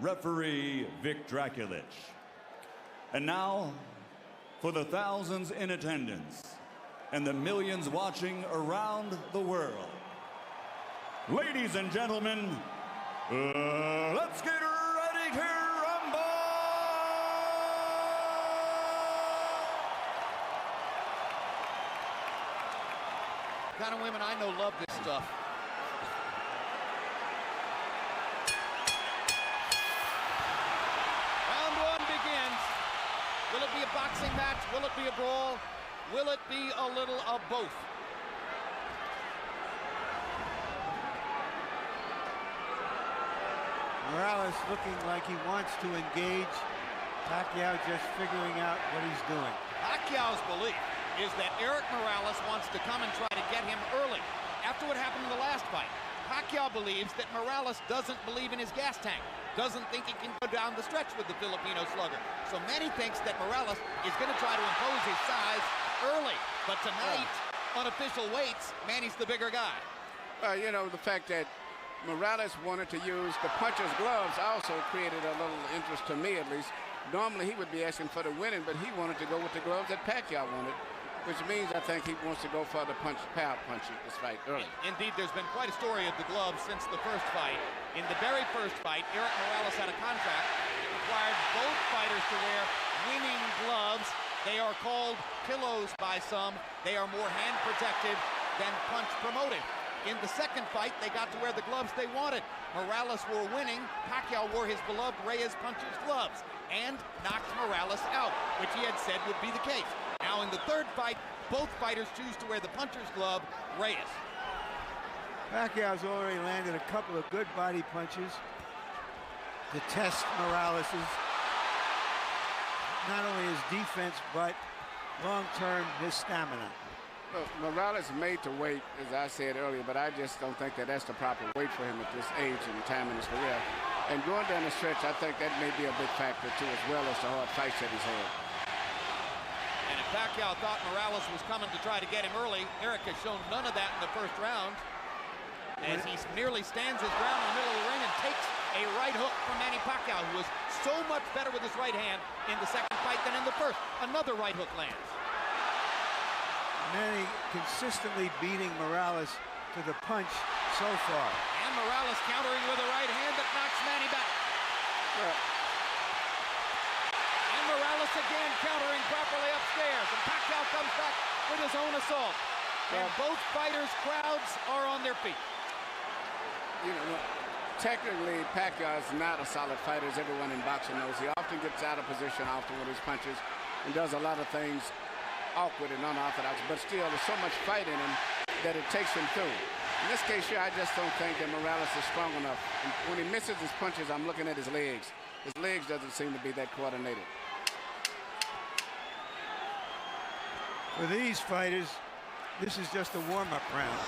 referee Vic Draculich. And now, for the thousands in attendance and the millions watching around the world, ladies and gentlemen, let's get ready to rumble! The kind of women I know love this stuff. Round one begins. Will it be a boxing match? Will it be a brawl? Will it be a little of both? Morales looking like he wants to engage. Pacquiao just figuring out what he's doing. Pacquiao's belief is that Eric Morales wants to come and try to get him early. After what happened in the last fight, Pacquiao believes that Morales doesn't believe in his gas tank, doesn't think he can go down the stretch with the Filipino slugger. So Manny thinks that Morales is going to try to impose his size early. But tonight, unofficial weights, Manny's the bigger guy. You know, the fact that Morales wanted to use the puncher's gloves also created a little interest to me, at least. Normally, he would be asking for the winning, but he wanted to go with the gloves that Pacquiao wanted, which means I think he wants to go for the power punching this fight early. Indeed, there's been quite a story of the gloves since the first fight. In the very first fight, Eric Morales had a contract that required both fighters to wear winning gloves. They are called pillows by some. They are more hand protected than punch promoting. In the second fight, they got to wear the gloves they wanted. Morales wore winning. Pacquiao wore his beloved Reyes puncher's gloves and knocked Morales out, which he had said would be the case. Now in the third fight, both fighters choose to wear the puncher's glove, Reyes. Pacquiao's already landed a couple of good body punches to test Morales's, not only his defense, but long-term his stamina. Well, Morales is made to wait, as I said earlier, but I just don't think that that's the proper weight for him at this age and time in his career. And going down the stretch, I think that may be a big factor, too, as well as the hard fights that he's had. And if Pacquiao thought Morales was coming to try to get him early, Eric has shown none of that in the first round, as he nearly stands his ground in the middle of the ring and takes a right hook from Manny Pacquiao, who was so much better with his right hand in the second fight than in the first. Another right hook lands. Manny consistently beating Morales to the punch so far. And Morales countering with a right hand that knocks Manny back. And Morales again countering properly upstairs. And Pacquiao comes back with his own assault. And both fighters' crowds are on their feet. You know, technically, Pacquiao is not a solid fighter, as everyone in boxing knows. He often gets out of position often with his punches and does a lot of things awkward and unorthodox, but still there's so much fight in him that it takes him through. In this case here, I just don't think that Morales is strong enough. And when he misses his punches, I'm looking at his legs. His legs doesn't seem to be that coordinated. For these fighters, this is just a warm-up round.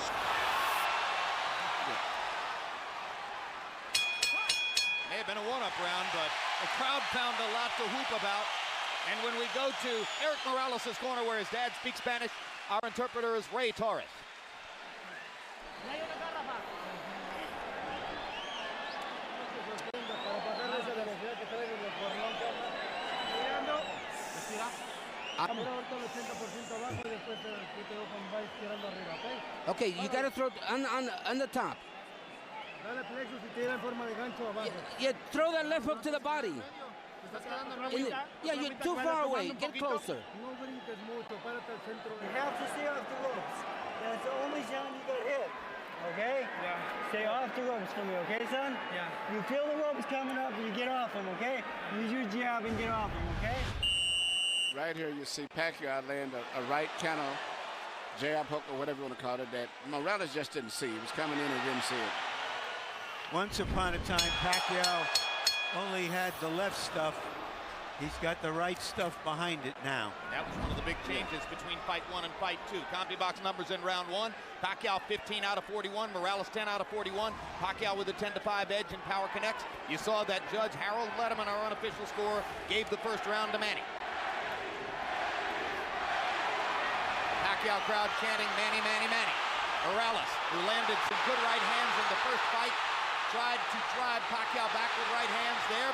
May have been a one-up round, but the crowd found a lot to whoop about. And when we go to Eric Morales' corner where his dad speaks Spanish, our interpreter is Ray Torres. Okay, you gotta throw on the top. Yeah, throw that left hook to the body. Yeah, you're too far away. Get closer. You have to stay off the ropes. That's the only zone you got hit. Okay? Yeah. Stay off the ropes for me, okay, son? Yeah. You feel the ropes coming up, you get off them, okay? Use your jab and get off them, okay? Right here, you see Pacquiao land a right kind of jab hook or whatever you want to call it that Morales just didn't see. He was coming in and didn't see it. Once upon a time, Pacquiao only had the left stuff. He's got the right stuff behind it now. That was one of the big changes between fight one and fight two. CompuBox numbers in round one. Pacquiao 15 out of 41, Morales 10 out of 41. Pacquiao with a 10-5 edge in Power Connects. You saw that Judge Harold Letterman, our unofficial scorer, gave the first round to Manny. Pacquiao crowd chanting Manny, Manny, Manny. Morales, who landed some good right hands in the first fight, tried to drive Pacquiao back with right hands there,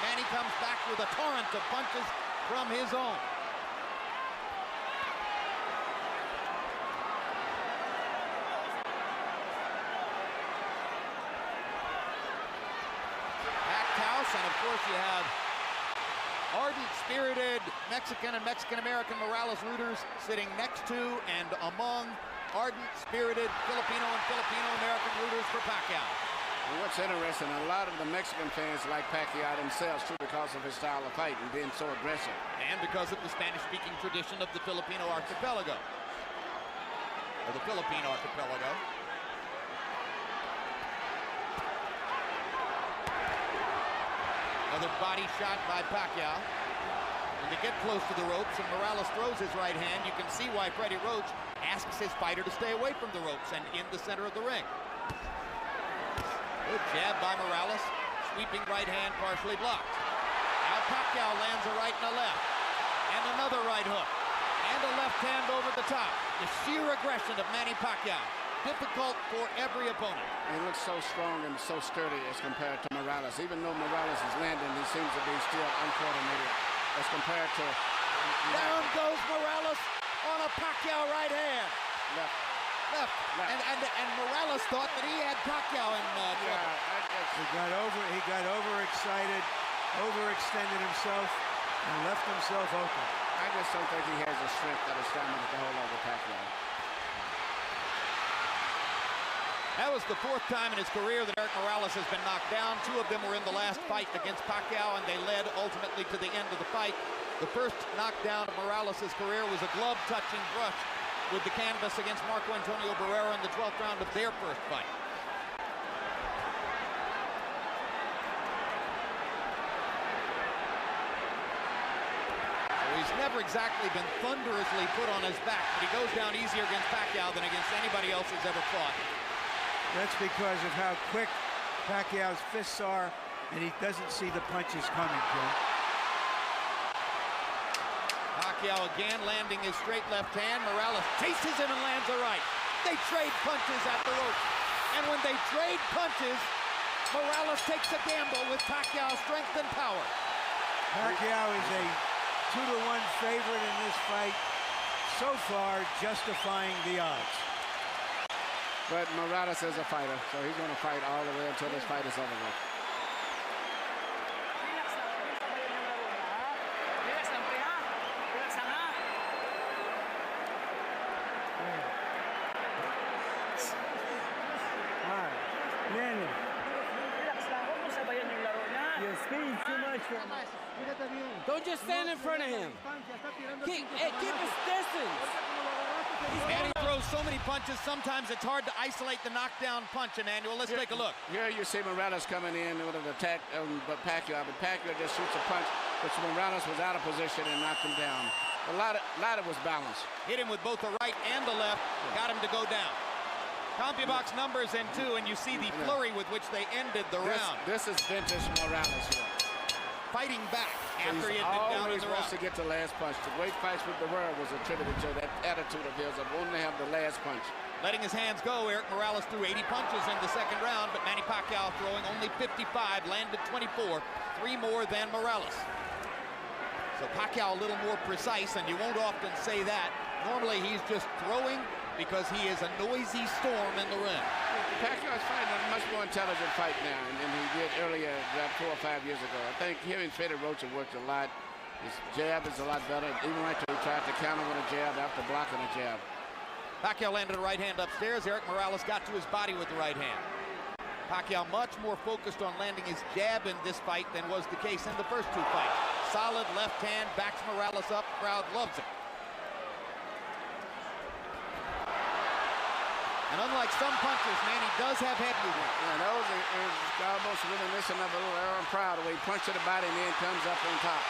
Manny comes back with a torrent of punches from his own. Packed house, and of course you have ardent, spirited Mexican and Mexican-American Morales rooters sitting next to and among ardent, spirited Filipino and Filipino-American rooters for Pacquiao. And what's interesting, a lot of the Mexican fans like Pacquiao themselves too because of his style of fight and being so aggressive. And because of the Spanish-speaking tradition of the Filipino archipelago. Or the Philippine archipelago. Another body shot by Pacquiao. When they get close to the ropes and Morales throws his right hand, you can see why Freddie Roach asks his fighter to stay away from the ropes and in the center of the ring. Good jab by Morales. Sweeping right hand partially blocked. Now Pacquiao lands a right and a left. And another right hook. And a left hand over the top. The sheer aggression of Manny Pacquiao. Difficult for every opponent. He looks so strong and so sturdy as compared to Morales. Even though Morales is landing, he seems to be still uncoordinated as compared to... Down goes Morales on a Pacquiao right hand. Left. And Morales thought that he had Pacquiao in trouble. He got overexcited, overextended himself, and left himself open. I just don't think he has the strength or the stamina to hold over Pacquiao. That was the fourth time in his career that Eric Morales has been knocked down. Two of them were in the last fight against Pacquiao, and they led ultimately to the end of the fight. The first knockdown of Morales' career was a glove-touching brush with the canvas against Marco Antonio Barrera in the 12th round of their first fight. So he's never exactly been thunderously put on his back, but he goes down easier against Pacquiao than against anybody else he's ever fought. That's because of how quick Pacquiao's fists are, and he doesn't see the punches coming, Joe. Pacquiao again landing his straight left hand. Morales chases him and lands a right. They trade punches at the rope. And when they trade punches, Morales takes a gamble with Pacquiao's strength and power. Pacquiao is a 2-to-1 favorite in this fight, so far justifying the odds. But Morales is a fighter, so he's going to fight all the way until this fight is over with. Don't just stand in front of him. Keep his distance. Manny throws so many punches, sometimes it's hard to isolate the knockdown punch, Emmanuel. Let's take a look. Here you see Morales coming in with an attack, but Pacquiao just shoots a punch, which Morales was out of position and knocked him down. A lot of was balanced. Hit him with both the right and the left, got him to go down. CompuBox numbers in 2, and you see the flurry with which they ended the round. This is vintage Morales here. Fighting back after he had been down in the round. He always wants to get the last punch. The great fights with Barrera was attributed to that attitude of his of wanting to have the last punch. Letting his hands go, Eric Morales threw 80 punches in the second round, but Manny Pacquiao throwing only 55, landed 24, 3 more than Morales. So Pacquiao a little more precise, and you won't often say that. Normally he's just throwing because he is a noisy storm in the ring. Pacquiao is fighting a much more intelligent fight now than he did earlier, about 4 or 5 years ago. I think him and Freddie Roach have worked a lot. His jab is a lot better. Even right there, he tried to counter with a jab after blocking a jab. Pacquiao landed a right hand upstairs. Eric Morales got to his body with the right hand. Pacquiao much more focused on landing his jab in this fight than was the case in the first 2 fights. Solid left hand, backs Morales up. Crowd loves it. And unlike some punchers, Manny does have head movement. Yeah, those is almost reminiscent of a little Aaron Proud, where he punches the body and then comes up on top.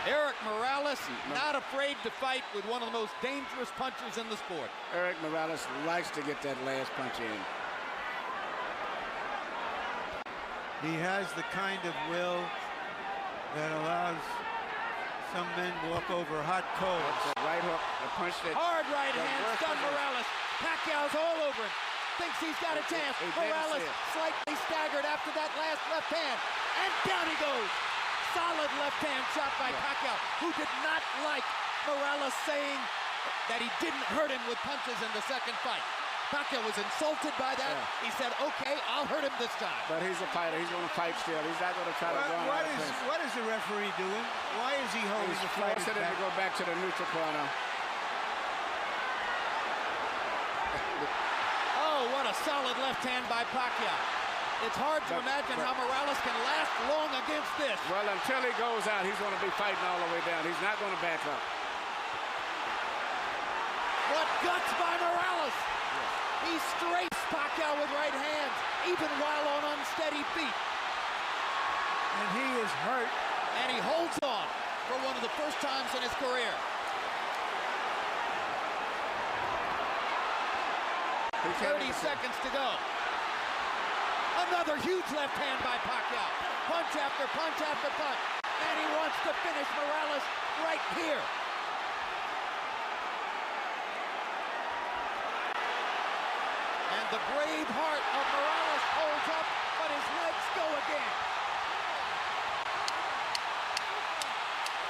Eric Morales, not afraid to fight with one of the most dangerous punchers in the sport. Eric Morales likes to get that last punch in. He has the kind of will that allows some men walk over hot coals. That right hook, the punch that... Hard right hand, stunned Morales. Pacquiao's all over him. thinks he's got a chance. He didn't Morales see it. slightly staggered after that last left hand. And down he goes. Solid left hand shot by Pacquiao, who did not like Morales saying that he didn't hurt him with punches in the second fight. Pacquiao was insulted by that. He said, okay, I'll hurt him this time. But he's a fighter. He's going to fight still. He's not going to try to go on out of fence. What is the referee doing? Why is he holding the fight He's forcing him back? to go back to the neutral corner. Oh, what a solid left hand by Pacquiao. It's hard to imagine how Morales can last long against this. Well, until he goes out, he's going to be fighting all the way down. He's not going to back up. What guts by Morales! He strafes Pacquiao with right hands, even while on unsteady feet. And he is hurt. And he holds on for one of the first times in his career. 30 seconds to go. Another huge left hand by Pacquiao. Punch after punch after punch. And he wants to finish Morales right here. And the brave heart of Morales holds up, but his legs go again.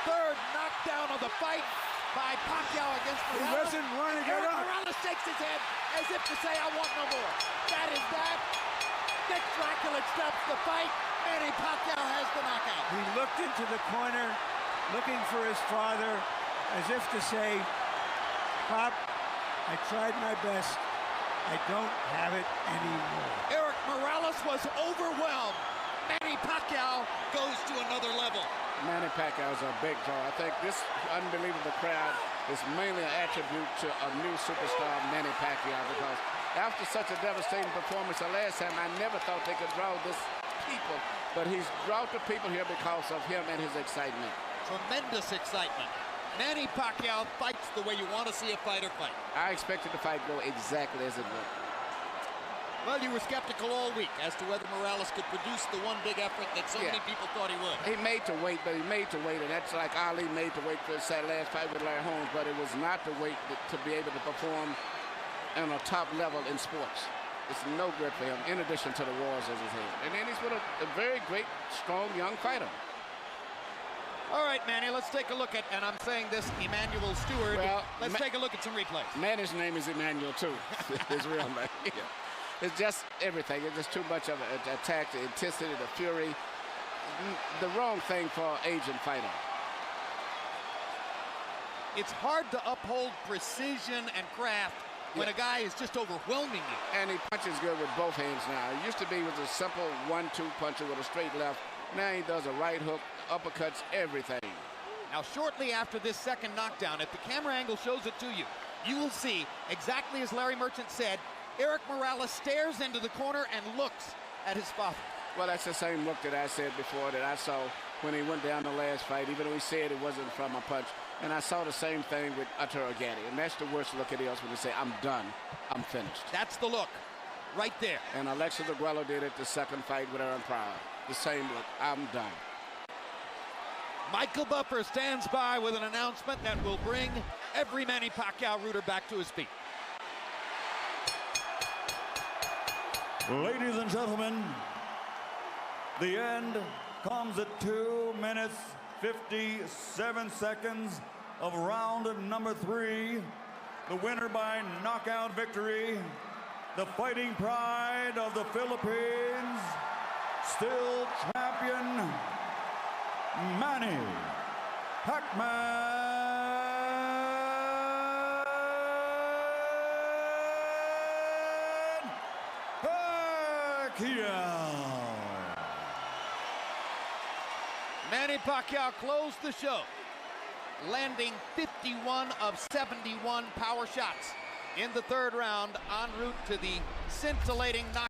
Third knockdown of the fight by Pacquiao against Morales. He doesn't want to get up. Morales shakes his head as if to say, I want no more. That is that. Vic Dracula stops the fight. Manny Pacquiao has the knockout. He looked into the corner, looking for his father, as if to say, Pop, I tried my best. I don't have it anymore. Eric Morales was overwhelmed. Manny Pacquiao goes to another level. Manny Pacquiao is a big draw. I think this unbelievable crowd is mainly an attribute to a new superstar, Manny Pacquiao, because after such a devastating performance the last time, I never thought they could draw this people, but he's brought the people here because of him and his excitement. Tremendous excitement. Manny Pacquiao fights the way you want to see a fighter fight. I expected the fight to go exactly as it went. Well, you were skeptical all week as to whether Morales could produce the one big effort that so many people thought he would. He made to wait, but he made to wait, and that's like Ali made to wait for his last fight with Larry Holmes, but it was not to wait to be able to perform on a top level in sports. It's no good for him, in addition to the wars as he's had. And then he's with a very great, strong, young fighter. All right, Manny, let's take a look at, and I'm saying this, Emmanuel Stewart. Well, let's take a look at some replays. Manny's name is Emmanuel, too. His real name. Yeah. It's just everything. It's just too much of an attack, the intensity, the fury. The wrong thing for an aging fighter. It's hard to uphold precision and craft when a guy is just overwhelming you. And he punches good with both hands now. It used to be with a simple 1-2 puncher with a straight left. Now he does a right hook, uppercuts, everything. Now, shortly after this second knockdown, if the camera angle shows it to you, you will see, exactly as Larry Merchant said, Eric Morales stares into the corner and looks at his father. Well, that's the same look that I said before that I saw when he went down the last fight, even though he said it wasn't from a punch. And I saw the same thing with Arturo Gatti. And that's the worst look it is when they say, I'm done, I'm finished. That's the look, right there. And Alexa Aguero did it the second fight with Aaron Pryor. The same look, I'm done. Michael Buffer stands by with an announcement that will bring every Manny Pacquiao rooter back to his feet. Ladies and gentlemen, the end comes at 2 minutes, 57 seconds of round number 3. The winner by knockout victory, the fighting pride of the Philippines, still champion, Manny Pacquiao. Manny Pacquiao closed the show, landing 51 of 71 power shots in the third round, en route to the scintillating knockout.